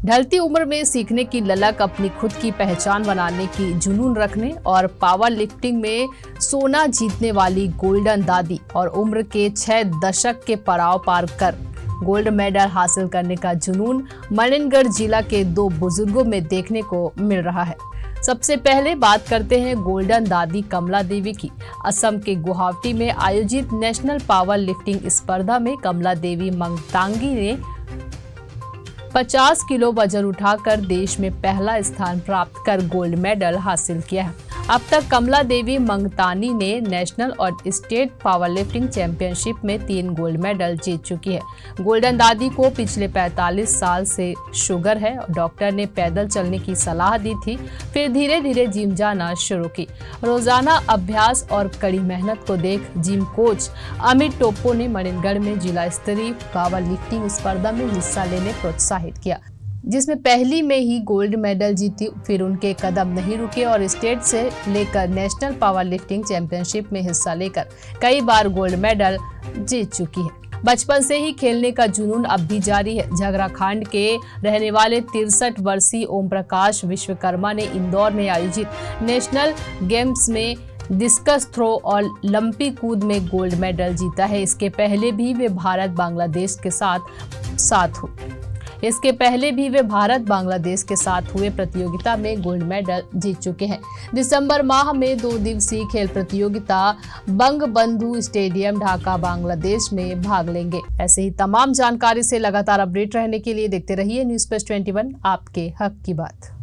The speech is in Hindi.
ढलती उम्र में सीखने की ललक, अपनी खुद की पहचान बनाने की जुनून रखने और पावर लिफ्टिंग में सोना जीतने वाली गोल्डन दादी और उम्र के 6 दशक के पड़ाव पार कर गोल्ड मेडल हासिल करने का जुनून मनेनगढ़ जिला के 2 बुजुर्गों में देखने को मिल रहा है। सबसे पहले बात करते हैं गोल्डन दादी कमला देवी की। असम के गुवाहाटी में आयोजित नेशनल पावर लिफ्टिंग स्पर्धा में कमला देवी मंगतांगी ने 50 किलो वजन उठाकर देश में पहला स्थान प्राप्त कर गोल्ड मेडल हासिल किया है। अब तक कमला देवी मंगतानी ने नेशनल और स्टेट पावर लिफ्टिंग चैंपियनशिप में 3 गोल्ड मेडल जीत चुकी है। गोल्डन दादी को पिछले 45 साल से शुगर है। डॉक्टर ने पैदल चलने की सलाह दी थी, फिर धीरे धीरे जिम जाना शुरू की। रोजाना अभ्यास और कड़ी मेहनत को देख जिम कोच अमित टोप्पो ने मनेनगढ़ में जिला स्तरीय पावर लिफ्टिंग स्पर्धा में हिस्सा लेने प्रोत्साहित किया, जिसमें पहली में ही गोल्ड मेडल जीती। फिर उनके कदम नहीं रुके और स्टेट से लेकर नेशनल पावर लिफ्टिंग चैंपियनशिप में हिस्सा लेकर कई बार गोल्ड मेडल जीत चुकी है। बचपन से ही खेलने का जुनून अब भी जारी है। झगराखंड के रहने वाले 63 वर्षीय ओम प्रकाश विश्वकर्मा ने इंदौर में आयोजित नेशनल गेम्स में डिस्कस थ्रो और लंपी कूद में गोल्ड मेडल जीता है। इसके पहले भी वे भारत बांग्लादेश के साथ हुए प्रतियोगिता में गोल्ड मेडल जीत चुके हैं। दिसंबर माह में 2 दिवसीय खेल प्रतियोगिता बंगबंधु स्टेडियम ढाका बांग्लादेश में भाग लेंगे। ऐसे ही तमाम जानकारी से लगातार अपडेट रहने के लिए देखते रहिए न्यूज़ प्लस 21, आपके हक की बात।